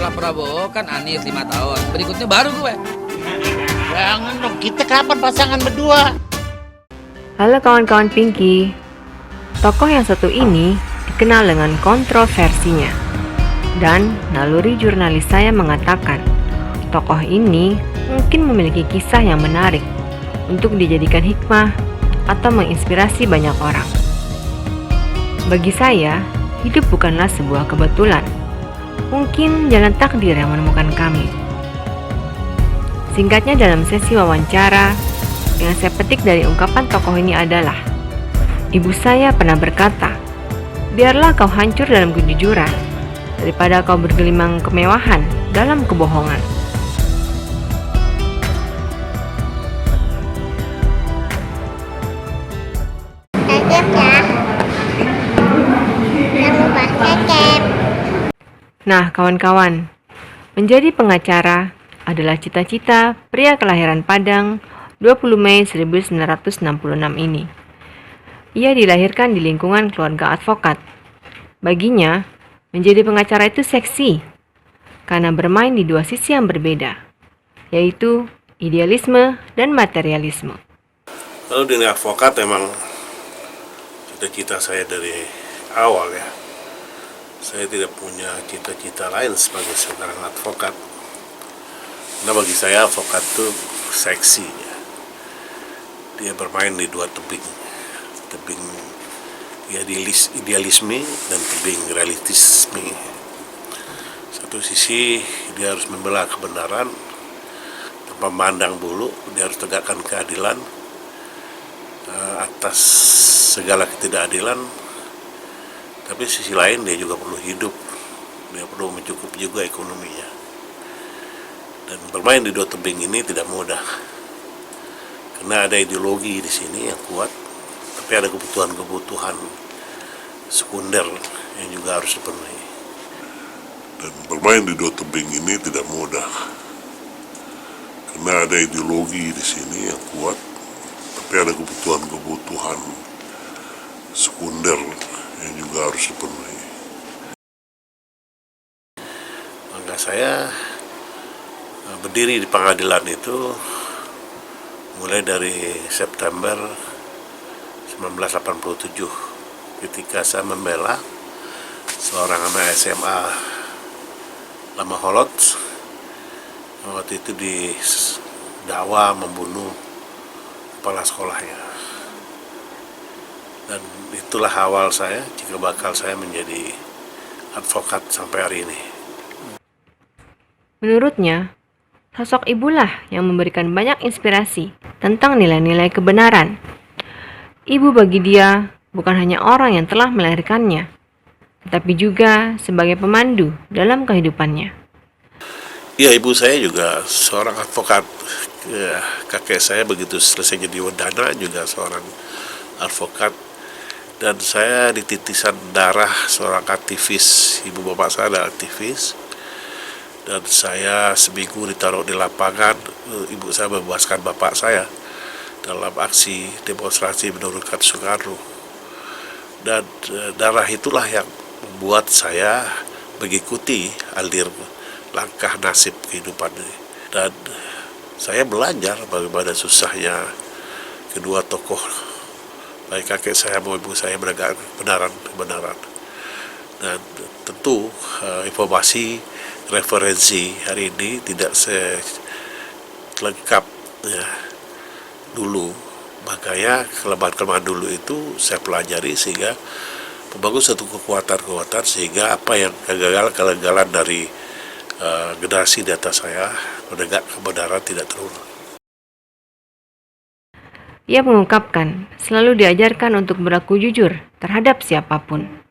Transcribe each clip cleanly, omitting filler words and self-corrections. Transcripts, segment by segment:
setelah Prabowo kan Anies 5 tahun. Berikutnya baru gue. Jangan dong, kita kapan pasangan berdua? Halo kawan-kawan Pinky. Tokoh yang satu ini dikenal dengan kontroversinya. Dan naluri jurnalis saya mengatakan, tokoh ini mungkin memiliki kisah yang menarik untuk dijadikan hikmah atau menginspirasi banyak orang. Bagi saya, hidup bukanlah sebuah kebetulan. Mungkin jalan takdir yang menemukan kami. Singkatnya dalam sesi wawancara, yang saya petik dari ungkapan tokoh ini adalah, ibu saya pernah berkata, biarlah kau hancur dalam kejujuran, daripada kau bergelimang kemewahan dalam kebohongan. Nah kawan-kawan, menjadi pengacara adalah cita-cita pria kelahiran Padang 20 Mei 1966 ini. Ia dilahirkan di lingkungan keluarga advokat. Baginya, menjadi pengacara itu seksi, karena bermain di dua sisi yang berbeda, yaitu idealisme dan materialisme. Lalu dunia advokat memang cita-cita saya dari awal ya. Saya tidak punya cita-cita lain sebagai seorang advokat. Nah bagi saya advokat itu seksi ya. Dia bermain di dua tebing idealisme dan tebing realistisme. Satu sisi dia harus membela kebenaran tanpa memandang bulu, dia harus tegakkan keadilan atas segala ketidakadilan. Tapi sisi lain dia juga perlu hidup, dia perlu mencukupi juga ekonominya. Dan bermain di dua tebing ini tidak mudah, karena ada ideologi di sini yang kuat, tapi ada kebutuhan sekunder yang juga harus dipenuhi. Dan bermain di dua tebing ini tidak mudah, karena ada ideologi di sini yang kuat, tapi ada kebutuhan sekunder yang juga harus dipenuhi. Maka saya berdiri di pengadilan itu mulai dari September 1987 ketika saya membela seorang anak SMA Lama Holot. Waktu itu didakwa membunuh kepala sekolahnya. Dan itulah awal saya, jika bakal saya menjadi advokat sampai hari ini. Menurutnya, sosok ibulah yang memberikan banyak inspirasi tentang nilai-nilai kebenaran. Ibu bagi dia bukan hanya orang yang telah melahirkannya, tetapi juga sebagai pemandu dalam kehidupannya. Ya, ibu saya juga seorang advokat. Ya, kakek saya begitu selesai jadi wadana juga seorang advokat. Dan saya di titisan darah seorang aktivis, ibu bapak saya adalah aktivis. Dan saya seminggu ditaruh di lapangan, ibu saya membebaskan bapak saya dalam aksi demonstrasi menurunkan Soekarno. Dan darah itulah yang membuat saya mengikuti alir langkah nasib kehidupan ini. Dan saya belajar bagaimana susahnya kedua tokoh, baik kakek saya maupun ibu saya, menegakkan kebenaran. Dan tentu informasi referensi hari ini tidak selengkap ya dulu. Makanya kelemahan-kelemahan dulu itu saya pelajari sehingga membangun satu kekuatan sehingga apa yang kegagalan dari generasi di atas saya menegak kebenaran tidak terulang. Ia mengungkapkan selalu diajarkan untuk berlaku jujur terhadap siapapun.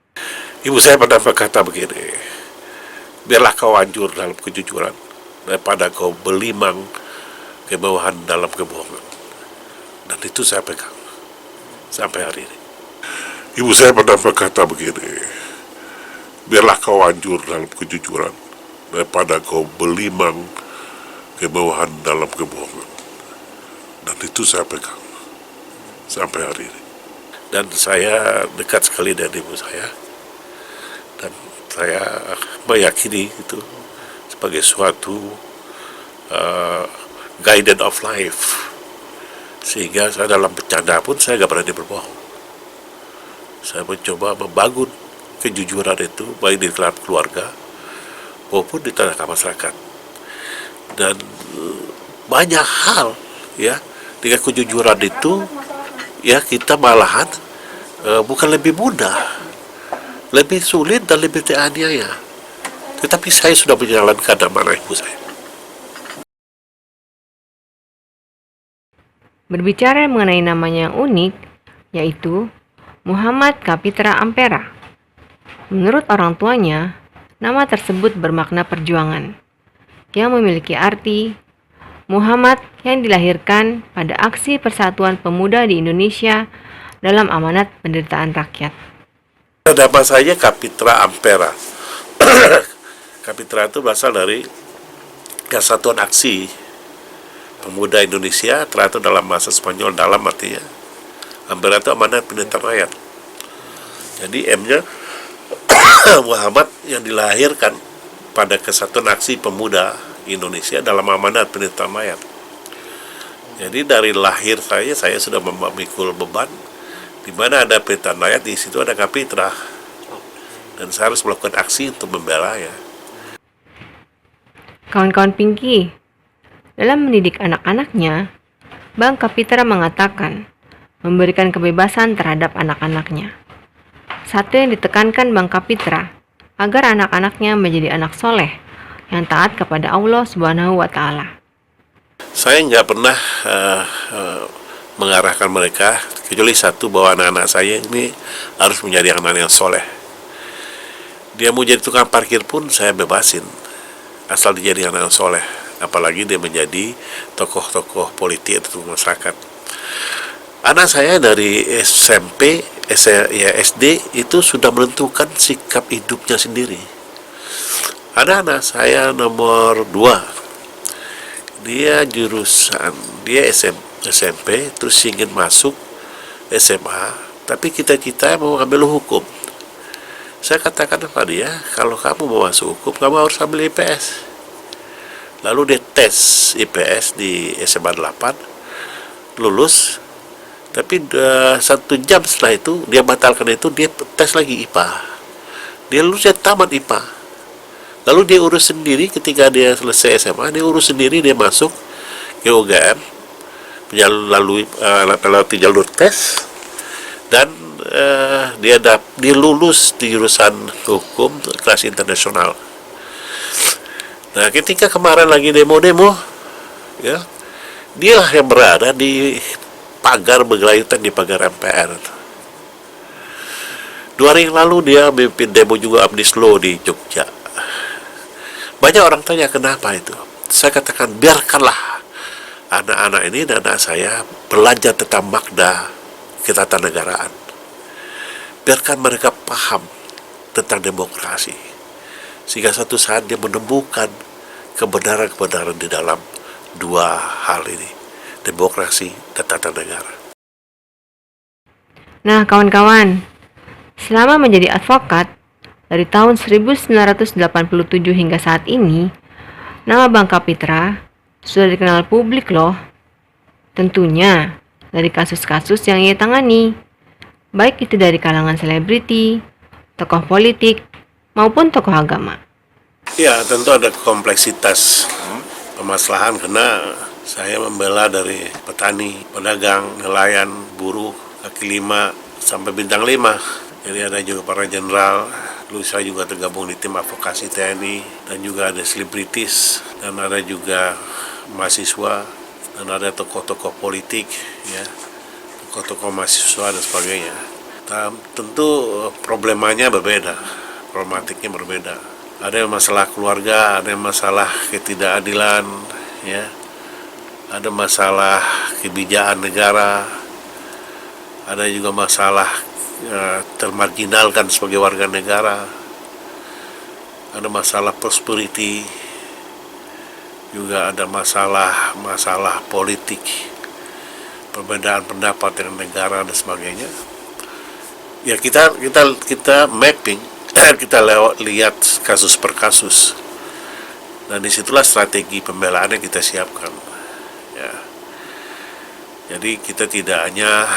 Ibu saya pernah berkata begini, biarlah kau hancur dalam kejujuran daripada kau berlimang kemewahan dalam kebohongan. Dan itu saya pegang sampai hari ini. Ibu saya pernah berkata begini, biarlah kau hancur dalam kejujuran daripada kau berlimang kemewahan dalam kebohongan. Dan itu saya pegang sampai hari ini. Dan saya dekat sekali dengan ibu saya, dan saya meyakini itu sebagai suatu guidance of life, sehingga saya dalam bercanda pun saya nggak berani berbohong. Saya mencoba membangun kejujuran itu baik di dalam keluarga maupun di tengah masyarakat. Dan banyak hal ya dengan kejujuran itu ya kita malahan bukan lebih mudah, lebih sulit dan lebih teraniaya. Tetapi saya sudah menjalankan amanah ibu saya. Berbicara mengenai namanya yang unik, yaitu Muhammad Kapitra Ampera. Menurut orang tuanya, nama tersebut bermakna perjuangan, yang memiliki arti Muhammad yang dilahirkan pada aksi Persatuan Pemuda di Indonesia dalam amanat penderitaan rakyat. Nama saya Kapitra Ampera. Kapitra itu berasal dari Kesatuan Aksi Pemuda Indonesia, teratur dalam bahasa Spanyol dalam artinya Ampera itu amanat penderitaan rakyat. Jadi M-nya Muhammad yang dilahirkan pada Kesatuan Aksi Pemuda Indonesia dalam amanat penderitaan rakyat. Jadi dari lahir saya sudah memikul beban. Di mana ada penderitaan rakyat, di situ ada Kapitra, dan saya harus melakukan aksi untuk membela ya. Kawan-kawan Pinky, dalam mendidik anak-anaknya, Bang Kapitra mengatakan memberikan kebebasan terhadap anak-anaknya. Satu yang ditekankan Bang Kapitra, agar anak-anaknya menjadi anak soleh yang taat kepada Allah Subhanahu wa Ta'ala. Saya nggak pernah mengarahkan mereka, kecuali satu, bahwa anak-anak saya ini harus menjadi anak yang soleh. Dia mau jadi tukang parkir pun saya bebasin, asal dia jadi anak yang soleh. Apalagi dia menjadi tokoh-tokoh politik atau masyarakat. Anak saya dari SMP, SD itu sudah menentukan sikap hidupnya sendiri. Ada anak saya nomor 2, dia SMP, terus ingin masuk SMA, tapi kita mau ambil hukum. Saya katakan kepada dia, kalau kamu mau masuk hukum, kamu harus ambil IPS. Lalu dia tes IPS di SMA 8, lulus, tapi 1 jam setelah itu, dia batalkan itu, dia tes lagi IPA. Dia lulus, dia tamat IPA. Lalu dia urus sendiri, ketika dia selesai SMA, dia urus sendiri, dia masuk ke UGM, melalui jalur tes, dan dia lulus di jurusan hukum kelas internasional. Nah, ketika kemarin lagi demo-demo, ya, dialah yang berada di pagar bergelayutan di pagar MPR. 2 hari yang lalu dia memimpin demo juga Omnibus Law di Jogja. Banyak orang tanya kenapa itu. Saya katakan biarkanlah anak-anak ini dan anak saya belajar tentang makna ketatanegaraan. Biarkan mereka paham tentang demokrasi, sehingga suatu saat dia menemukan kebenaran-kebenaran di dalam 2 hal ini, demokrasi dan tata negara. Nah kawan-kawan, selama menjadi advokat dari tahun 1987 hingga saat ini, nama Bang Kapitra sudah dikenal publik loh. Tentunya dari kasus-kasus yang ia tangani, baik itu dari kalangan selebriti, tokoh politik, maupun tokoh agama. Ya, tentu ada kompleksitas permasalahan karena saya membela dari petani, pedagang, nelayan, buruh, kaki 5 sampai bintang 5. Jadi ada juga para jenderal, lalu saya juga tergabung di tim advokasi TNI, dan juga ada selebritis, dan ada juga mahasiswa, dan ada tokoh-tokoh politik, ya, tokoh-tokoh mahasiswa dan sebagainya. Tentu problemanya berbeda, problematiknya berbeda. Ada yang masalah keluarga, ada yang masalah ketidakadilan, ya, ada masalah kebijakan negara, ada juga masalah termarginalkan sebagai warga negara, ada masalah prosperity, juga ada masalah politik, perbedaan pendapat dengan negara dan sebagainya. Ya kita mapping, kita lihat kasus per kasus. Dan disitulah strategi pembelaan yang kita siapkan. Ya. Jadi kita tidak hanya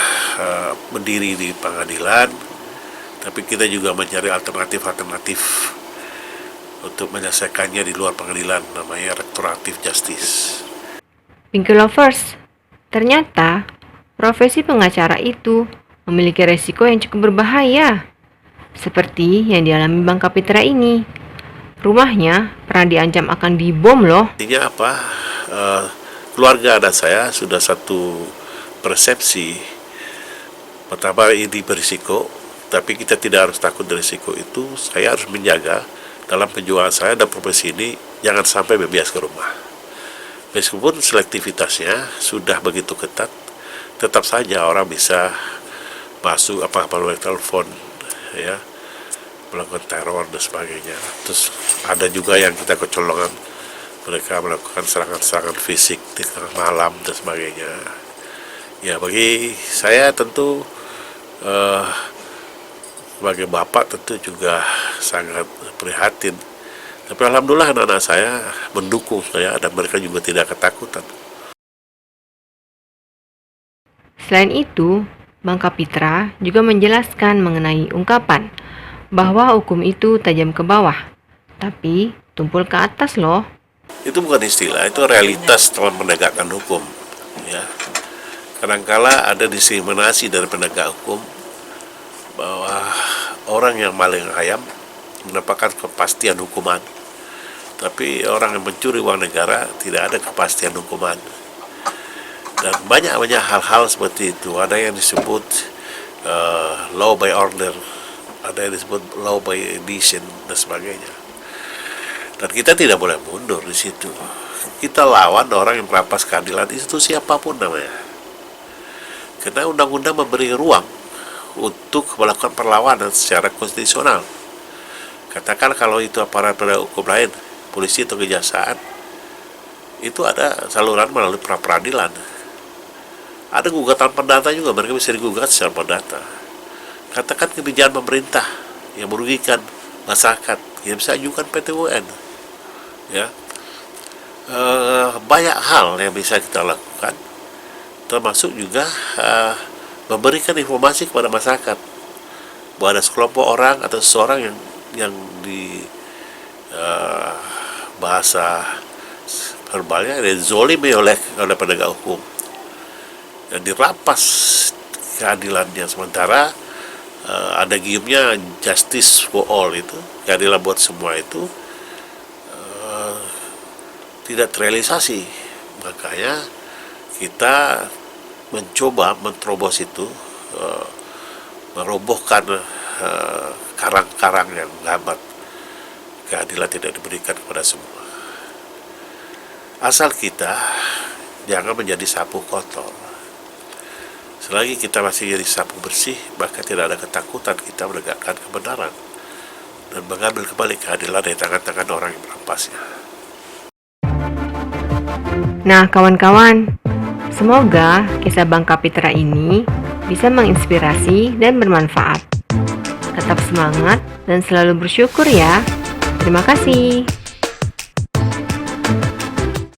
berdiri di pengadilan, tapi kita juga mencari alternatif-alternatif untuk menyelesaikannya di luar pengadilan, namanya restoratif justice. Pinky Lovers, ternyata profesi pengacara itu memiliki resiko yang cukup berbahaya. Seperti yang dialami Bang Kapitra ini. Rumahnya pernah diancam akan dibom loh. Intinya apa? Keluarga dan saya sudah satu persepsi. Pertama, ini berisiko, tapi kita tidak harus takut dari risiko itu. Saya harus menjaga dalam perjuangan saya dan profesi ini jangan sampai berbias ke rumah. Meskipun selektivitasnya sudah begitu ketat, tetap saja orang bisa masuk melalui telepon, ya, melakukan teror dan sebagainya. Terus ada juga yang kita kecolongan, mereka melakukan serangan-serangan fisik di tengah malam dan sebagainya. Ya, bagi saya tentu sebagai bapak tentu juga sangat prihatin. Tapi alhamdulillah anak-anak saya mendukung saya dan mereka juga tidak ketakutan. Selain itu, Bang Kapitra juga menjelaskan mengenai ungkapan bahwa hukum itu tajam ke bawah, tapi tumpul ke atas loh. Itu bukan istilah, itu realitas dalam menegakkan hukum. Ya. Kadangkala ada diskriminasi dari penegak hukum bahwa orang yang maling ayam mendapatkan kepastian hukuman, tapi orang yang mencuri uang negara tidak ada kepastian hukuman. Dan banyak hal-hal seperti itu. Ada yang disebut law by order, ada yang disebut law by edition dan sebagainya. Dan kita tidak boleh mundur di situ. Kita lawan orang yang merampas keadilan itu siapapun namanya. Karena undang-undang memberi ruang untuk melakukan perlawanan secara konstitusional. Katakan kalau itu aparat penegak hukum lain, polisi atau kejaksaan, itu ada saluran melalui pra-peradilan. Ada gugatan perdata juga, mereka bisa digugat secara perdata. Katakan kebijakan pemerintah yang merugikan masyarakat, ya bisa ajukan PT UN. Ya, banyak hal yang bisa kita lakukan, termasuk juga memberikan informasi kepada masyarakat bahwa ada sekelompok orang atau seseorang yang di bahasa verbalnya dizolimi oleh penegak hukum dan dirampas keadilannya, sementara ada giumnya justice for all, itu keadilan buat semua, itu tidak terrealisasi. Makanya kita mencoba menerobos itu, merobohkan karang-karang yang menghambat keadilan tidak diberikan kepada semua. Asal kita jangan menjadi sapu kotor. Selagi kita masih jadi sapu bersih, maka tidak ada ketakutan kita menegakkan kebenaran dan mengambil kembali keadilan dari tangan-tangan orang yang merampasnya. Nah, kawan-kawan, semoga kisah Bang Kapitra ini bisa menginspirasi dan bermanfaat. Tetap semangat dan selalu bersyukur ya. Terima kasih.